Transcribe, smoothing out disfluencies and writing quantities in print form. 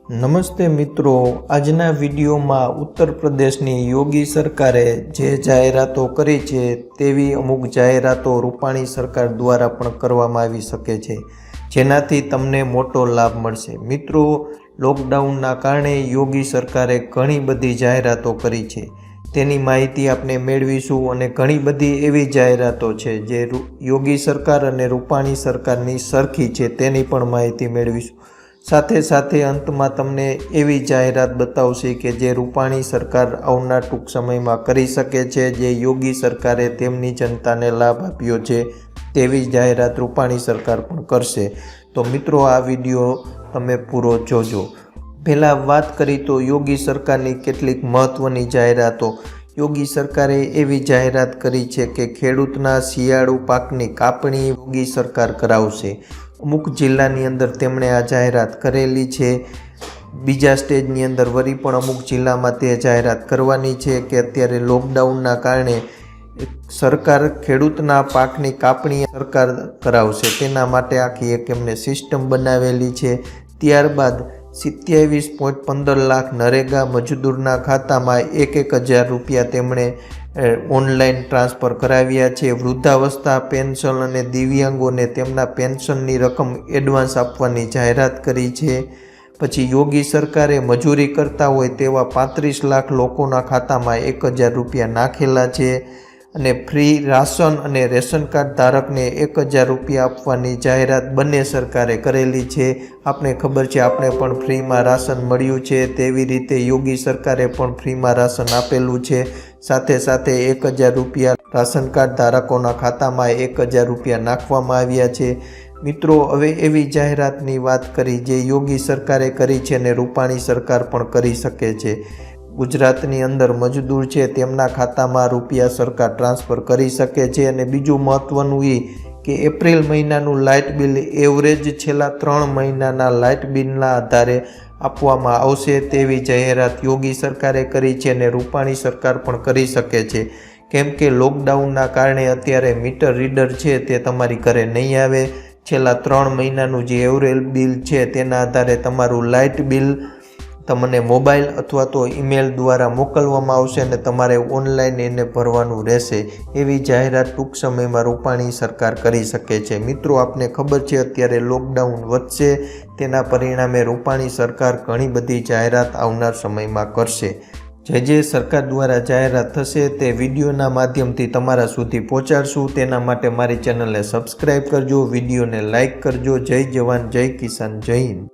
નમસ્તે મિત્રો, આજના વિડીયોમાં ઉત્તર પ્રદેશની યોગી સરકારે જે જાહેરાતો કરી છે તેવી અમુક જાહેરાતો રૂપાણી સરકાર દ્વારા પણ કરવામાં આવી શકે છે, જેનાથી તમને મોટો લાભ મળશે। મિત્રો, લોકડાઉનના કારણે યોગી સરકારે ઘણી બધી જાહેરાતો કરી છે, તેની માહિતી આપણે મેળવીશું અને ઘણી બધી એવી જાહેરાતો છે જે યોગી સરકાર અને રૂપાણી સરકારની સરખી છે તેની પણ માહિતી મેળવીશું। સાથે સાથે અંતમાં તમને એવી જાહેરાત બતાવશે કે જે રૂપાણી સરકાર આવનાર ટૂંક સમયમાં કરી શકે છે, જે યોગી સરકારે તેમની જનતાને લાભ આપ્યો છે તેવી જાહેરાત રૂપાણી સરકાર પણ કરશે। તો મિત્રો, આ વિડીયો તમે પૂરો જોજો। પહેલાં વાત કરી તો યોગી સરકારની કેટલીક મહત્ત્વની જાહેરાતો। યોગી સરકારે એવી જાહેરાત કરી છે કે ખેડૂતના શિયાળુ પાકની કાપણી યોગી સરકાર કરાવશે। અમુક જિલ્લાની અંદર તેમણે આ જાહેરાત કરેલી છે, બીજા સ્ટેજની અંદર વળી પણ અમુક જિલ્લામાં તે જાહેરાત કરવાની છે કે અત્યારે લોકડાઉનના કારણે સરકાર ખેડૂતના પાકની કાપણી સરકાર કરાવશે, તેના માટે આખી એક એમને સિસ્ટમ બનાવેલી છે। ત્યારબાદ 27.15 લાખ નરેગા મજદૂરના ખાતામાં 1,000 રૂપિયા તેમણે ઓનલાઈન ટ્રાન્સફર કરાવ્યા છે। વૃદ્ધાવસ્થા પેન્શન અને દિવ્યાંગોને તેમના પેન્શનની રકમ એડવાન્સ આપવાની જાહેરાત કરી છે। પછી યોગી સરકારે મજૂરી કરતા હોય તેવા 35 લાખ લોકોના ખાતામાં 1,000 રૂપિયા નાખેલા છે અને ફ્રી રાશન અને રેશન કાર્ડ ધારકને 1,000 રૂપિયા આપવાની જાહેરાત બંને સરકારે કરેલી છે। આપણે ખબર છે, આપણે પણ ફ્રીમાં રાશન મળ્યું છે, તેવી રીતે યોગી સરકારે પણ ફ્રીમાં રાશન આપેલું છે। સાથે સાથે 1,000 રૂપિયા રાશન કાર્ડ ધારકોના ખાતામાં 1,000 રૂપિયા નાખવામાં આવ્યા છે। મિત્રો, હવે એવી જાહેરાતની વાત કરી જે યોગી સરકારે કરી છે અને રૂપાણી સરકાર પણ કરી શકે છે। ગુજરાતની અંદર મજદૂર છે તેમના ખાતામાં રૂપિયા સરકાર ટ્રાન્સફર કરી શકે છે। અને બીજું મહત્ત્વનું એ કે એપ્રિલ મહિનાનું લાઇટ બિલ એવરેજ છેલ્લા 3 મહિનાના લાઇટ બિલના આધારે આપવામાં આવશે તેવી જાહેરાત યોગી સરકારે કરી છે અને રૂપાણી સરકાર પણ કરી શકે છે, કેમ કે લોકડાઉનના કારણે અત્યારે મીટર રીડર છે તે તમારી ઘરે નહીં આવે। છેલ્લા 3 મહિનાનું જે એવરેજ બિલ છે તેના આધારે તમારું લાઇટ બિલ તમને મોબાઈલ અથવા તો ઈમેલ દ્વારા મોકલવામાં આવશે અને તમારે ઓનલાઈન એને ભરવાનું રહેશે। એવી જાહેરાત ટૂંક સમયમાં રૂપાણી સરકાર કરી શકે છે। મિત્રો, આપને ખબર છે અત્યારે લોકડાઉન વધશે, તેના પરિણામે રૂપાણી સરકાર ઘણી બધી જાહેરાત આવનાર સમયમાં કરશે। જે સરકાર દ્વારા જાહેરાત થશે તે વિડીયોના માધ્યમથી તમારા સુધી પહોંચાડશું। તેના માટે મારી ચેનલને સબસ્ક્રાઈબ કરજો, વિડીયોને લાઇક કરજો। જય જવાન, જય કિસાન, જય હિન્દ।